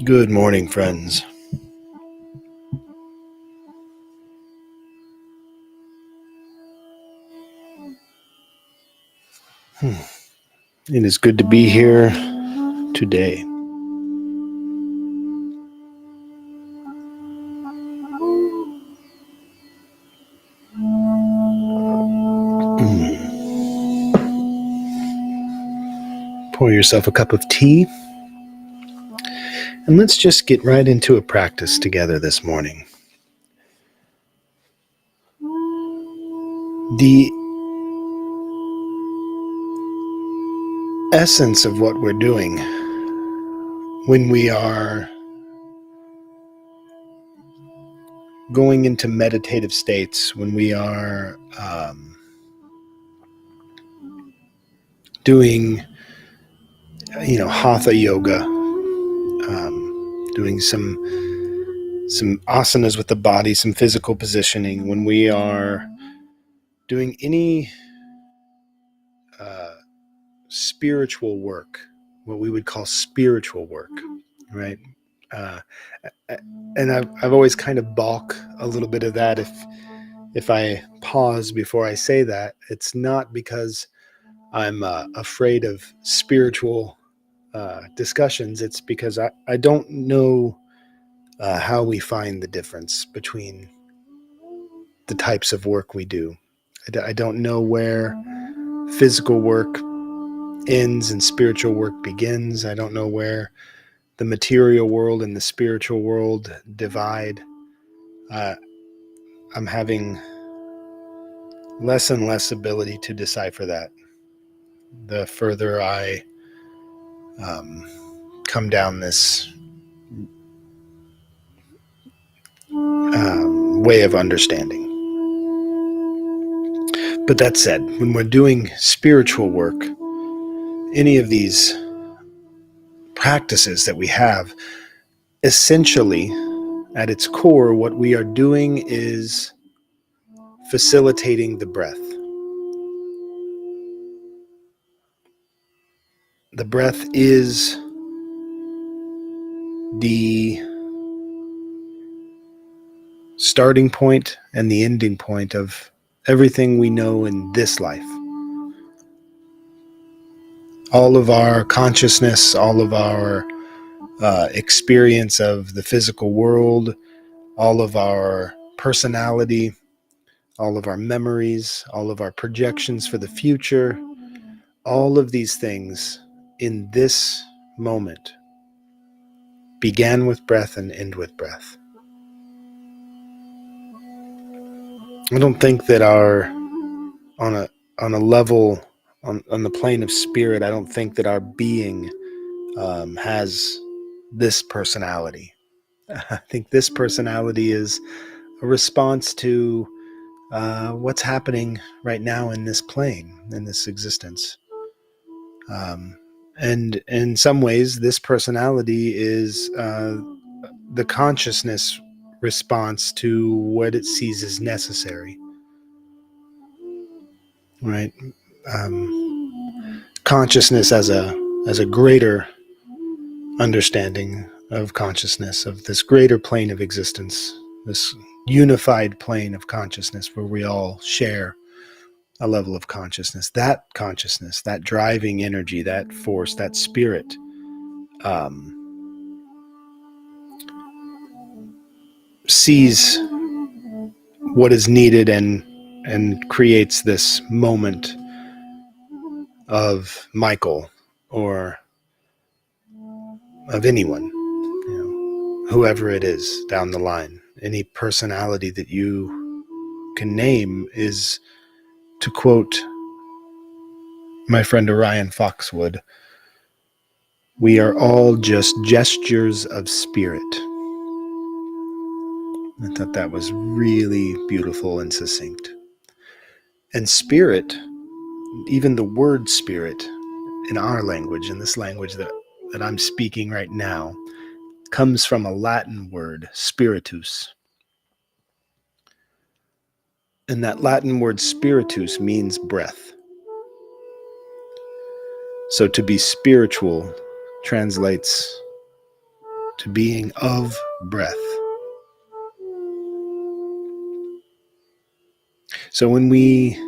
Good morning, friends. It is good to be here today. Pour yourself a cup of tea, and let's just get right into a practice together this morning. The essence of what we're doing when we are going into meditative states, when we are doing, hatha yoga, doing some asanas with the body, some physical positioning, when we are doing any spiritual work, what we would call spiritual work, right? And I've always kind of balk a little bit of that if I pause before I say that. It's not because I'm afraid of spiritual discussions. It's because I don't know how we find the difference between the types of work we do. I don't know where physical work ends and spiritual work begins. I don't know where the material world and the spiritual world divide. I'm having less and less ability to decipher that the further I come down this way of understanding. But that said, when we're doing spiritual work, any of these practices that we have, essentially, at its core, what we are doing is facilitating the breath. The breath is the starting point and the ending point of everything we know in this life. All of our consciousness, all of our experience of the physical world, all of our personality, all of our memories, all of our projections for the future, all of these things in this moment began with breath and end with breath. I don't think that on a level, on the plane of spirit, I don't think that our being has this personality. I think this personality is a response to what's happening right now in this plane, in this existence. And in some ways, this personality is the consciousness response to what it sees as necessary, right? Consciousness as a greater understanding of consciousness, of this greater plane of existence, this unified plane of consciousness where we all share a level of consciousness, that driving energy, that force, that spirit, sees what is needed and creates this moment of Michael or of anyone, whoever it is down the line. Any personality that you can name is, to quote my friend Orion Foxwood, we are all just gestures of spirit. I thought that was really beautiful and succinct. And spirit, even the word spirit in our language, in this language that I'm speaking right now, comes from a Latin word, spiritus. And that Latin word spiritus means breath. So to be spiritual translates to being of breath. So when we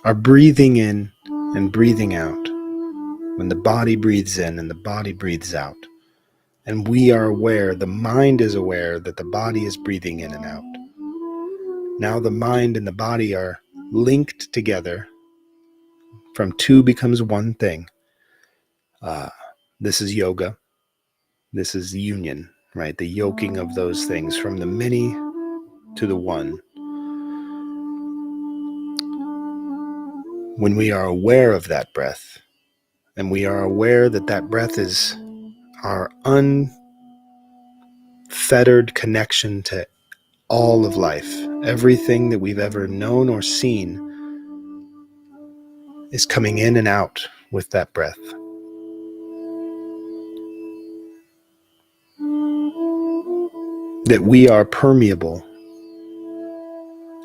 are breathing in and breathing out, when the body breathes in and the body breathes out, and we are aware, the mind is aware that the body is breathing in and out. Now the mind and the body are linked together. From two becomes one thing. This is yoga. This is union, right? The yoking of those things from the many to the one. When we are aware of that breath, and we are aware that that breath is our unfettered connection to all of life, everything that we've ever known or seen is coming in and out with that breath. That we are permeable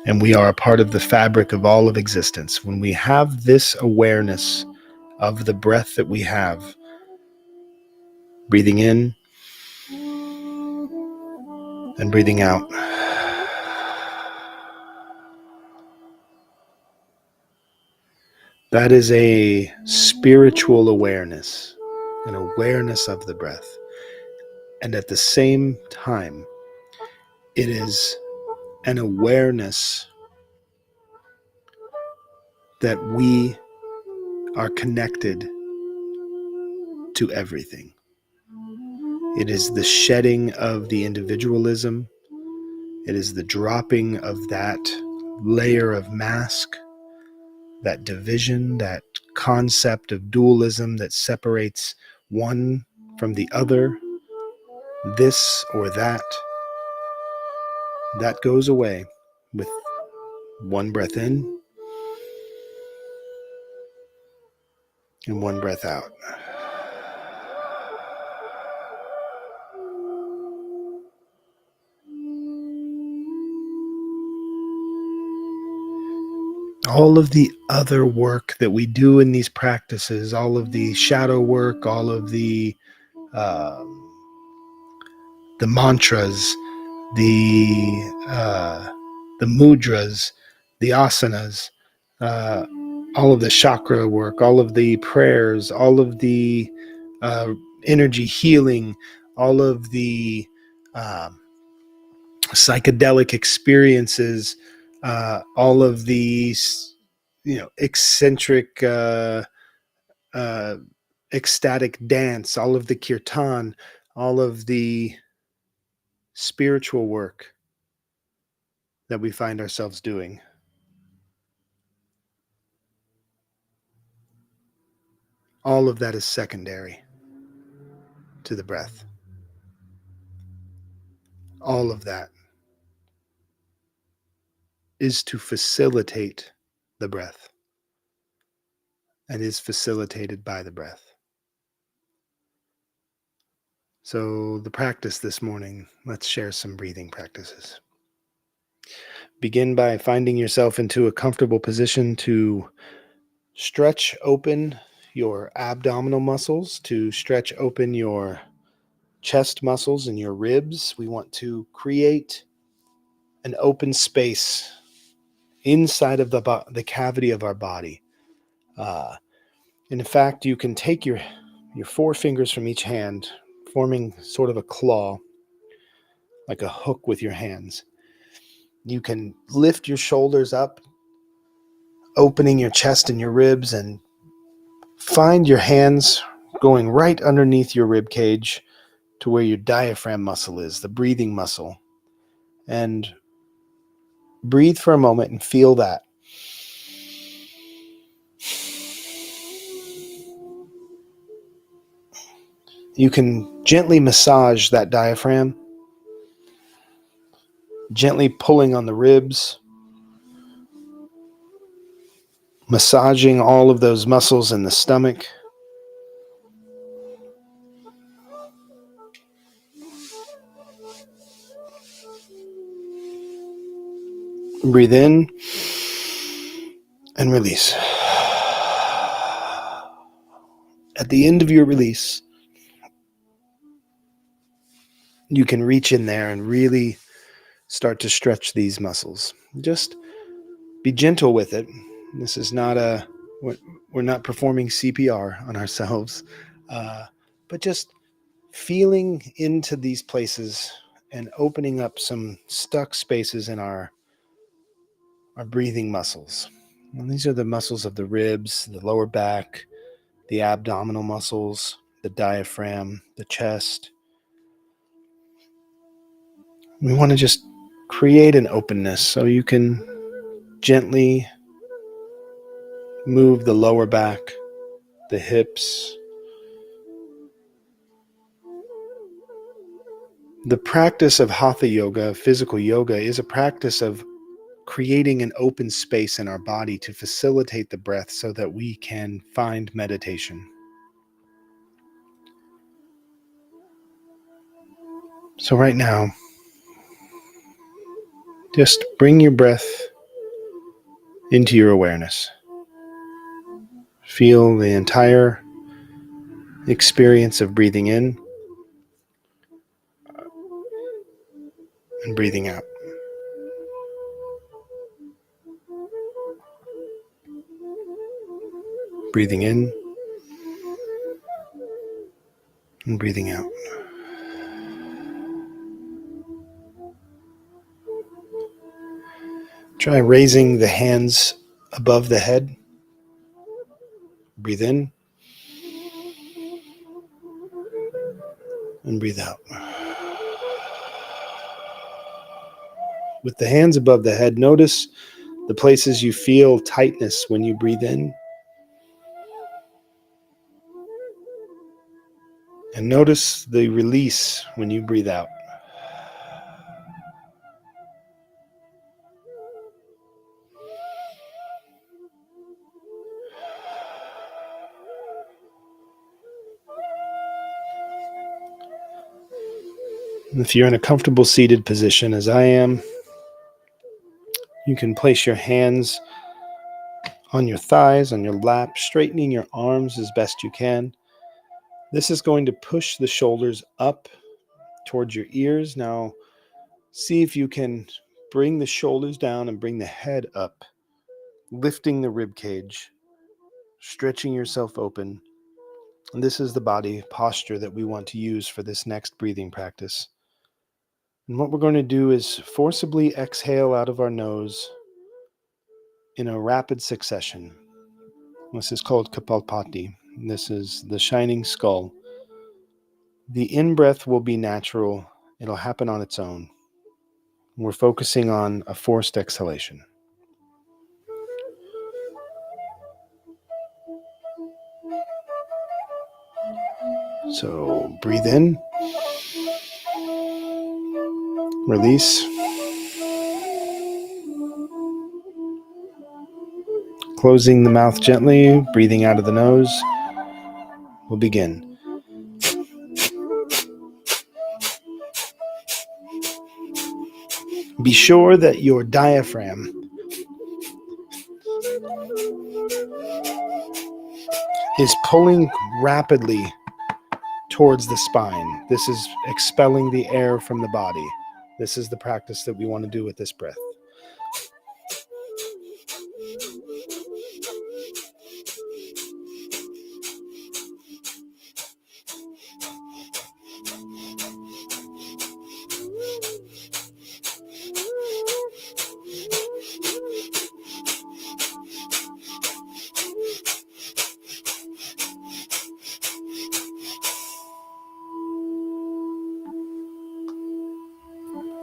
and we are a part of the fabric of all of existence. When we have this awareness of the breath that we have, breathing in and breathing out, that is a spiritual awareness, an awareness of the breath. And at the same time, it is an awareness that we are connected to everything. It is the shedding of the individualism. It is the dropping of that layer of mask, that division, that concept of dualism that separates one from the other, this or that. That goes away with one breath in and one breath out. All of the other work that we do in these practices, all of the shadow work, all of uh, the mantras, the mudras, the asanas, all of the chakra work, all of the prayers, all of the energy healing, all of the psychedelic experiences, all of these, eccentric, ecstatic dance, all of the kirtan, all of the spiritual work that we find ourselves doing. All of that is secondary to the breath. All of that is to facilitate the breath and is facilitated by the breath. So the practice this morning, let's share some breathing practices. Begin by finding yourself into a comfortable position to stretch open your abdominal muscles, to stretch open your chest muscles and your ribs. We want to create an open space inside of the cavity of our body. In fact, you can take your four fingers from each hand, forming sort of a claw, like a hook with your hands. You can lift your shoulders up, opening your chest and your ribs, and find your hands going right underneath your rib cage to where your diaphragm muscle is, the breathing muscle. And breathe for a moment and feel that. You can gently massage that diaphragm, gently pulling on the ribs, massaging all of those muscles in the stomach. Breathe in and release. At the end of your release, you can reach in there and really start to stretch these muscles. Just be gentle with it. This is not we're not performing CPR on ourselves, but just feeling into these places and opening up some stuck spaces in our breathing muscles. And these are the muscles of the ribs, the lower back, the abdominal muscles, the diaphragm, the chest. We want to just create an openness so you can gently move the lower back, the hips. The practice of hatha yoga, physical yoga, is a practice of creating an open space in our body to facilitate the breath so that we can find meditation. So right now, just bring your breath into your awareness. Feel the entire experience of breathing in and breathing out. Breathing in and breathing out. Try raising the hands above the head. Breathe in and breathe out. With the hands above the head, notice the places you feel tightness when you breathe in. And notice the release when you breathe out. If you're in a comfortable seated position, as I am, you can place your hands on your thighs, on your lap, straightening your arms as best you can. This is going to push the shoulders up towards your ears. Now, see if you can bring the shoulders down and bring the head up, lifting the rib cage, stretching yourself open. And this is the body posture that we want to use for this next breathing practice. And what we're going to do is forcibly exhale out of our nose in a rapid succession. This is called Kapalbhati. This is the shining skull. The in-breath will be natural. It'll happen on its own. We're focusing on a forced exhalation. So breathe in, release, closing the mouth gently, breathing out of the nose. We'll begin. Be sure that your diaphragm is pulling rapidly towards the spine. This is expelling the air from the body. This is the practice that we want to do with this breath.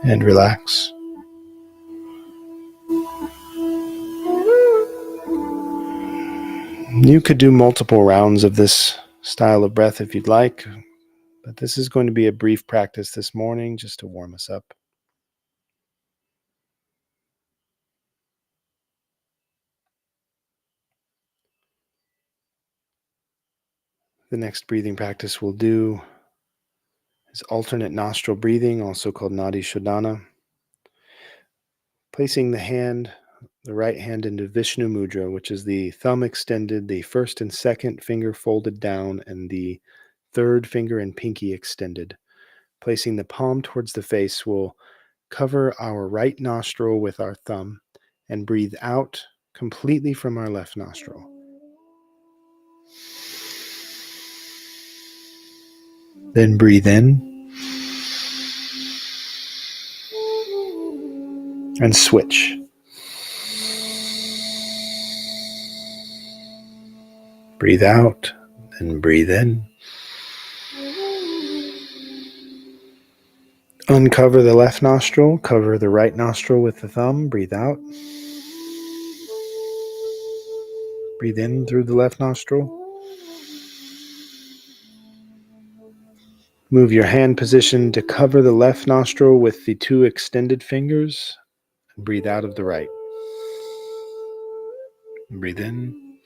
And relax. You could do multiple rounds of this style of breath if you'd like, but this is going to be a brief practice this morning just to warm us up. The next breathing practice we'll do is alternate nostril breathing, also called Nadi Shodhana. Placing the hand the right hand into Vishnu Mudra, which is the thumb extended, the first and second finger folded down, and the third finger and pinky extended. Placing the palm towards the face, we'll cover our right nostril with our thumb and breathe out completely from our left nostril. Then breathe in and switch. Breathe out and breathe in. Uncover the left nostril, cover the right nostril with the thumb, breathe out. Breathe in through the left nostril. Move your hand position to cover the left nostril with the two extended fingers and breathe out of the right. Breathe in.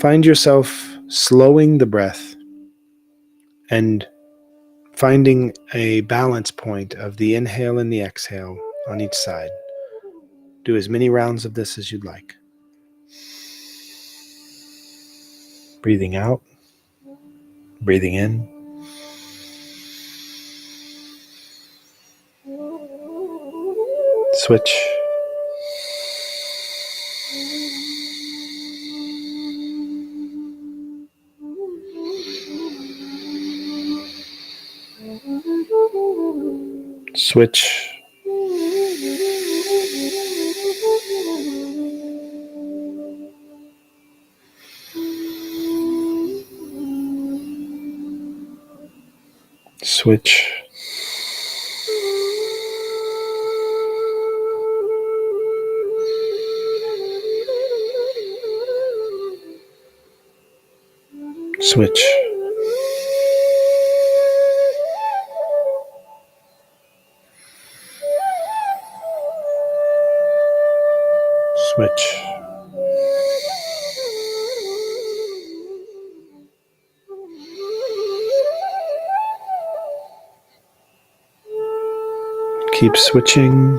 Find yourself slowing the breath and finding a balance point of the inhale and the exhale on each side. Do as many rounds of this as you'd like. Breathing out, breathing in. Switch. Switch. Switch. Switch. Switch. Keep switching.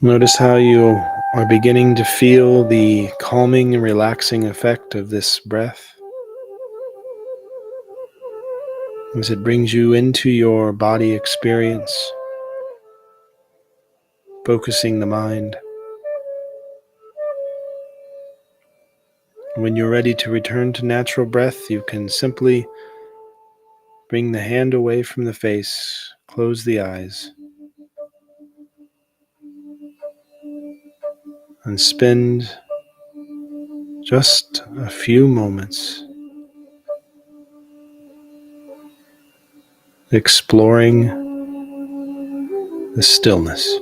Notice how you are beginning to feel the calming and relaxing effect of this breath as it brings you into your body experience, focusing the mind. When you're ready to return to natural breath, you can simply bring the hand away from the face, close the eyes, and spend just a few moments exploring the stillness.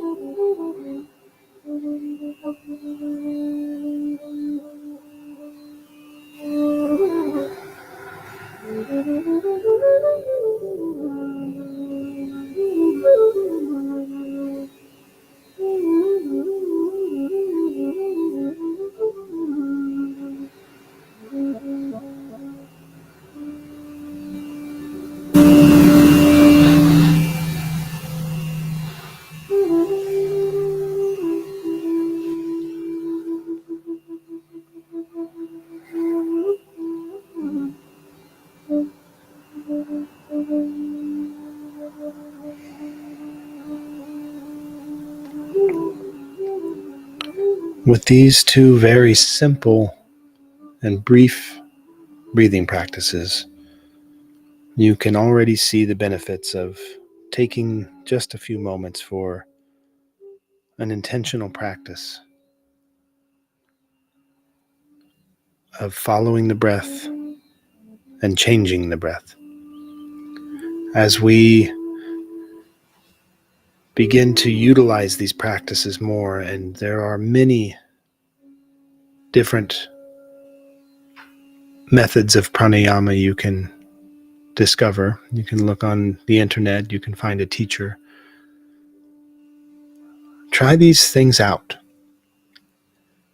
With these two very simple and brief breathing practices, you can already see the benefits of taking just a few moments for an intentional practice of following the breath and changing the breath. As we begin to utilize these practices more, and there are many different methods of pranayama you can discover. You can look on the internet, you can find a teacher. Try these things out.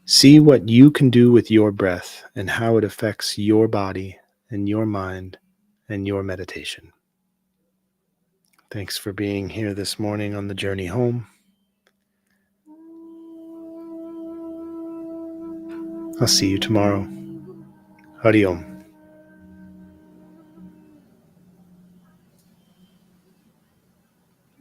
See what you can do with your breath and how it affects your body and your mind and your meditation. Thanks for being here this morning on the journey home. I'll see you tomorrow. Hari Om.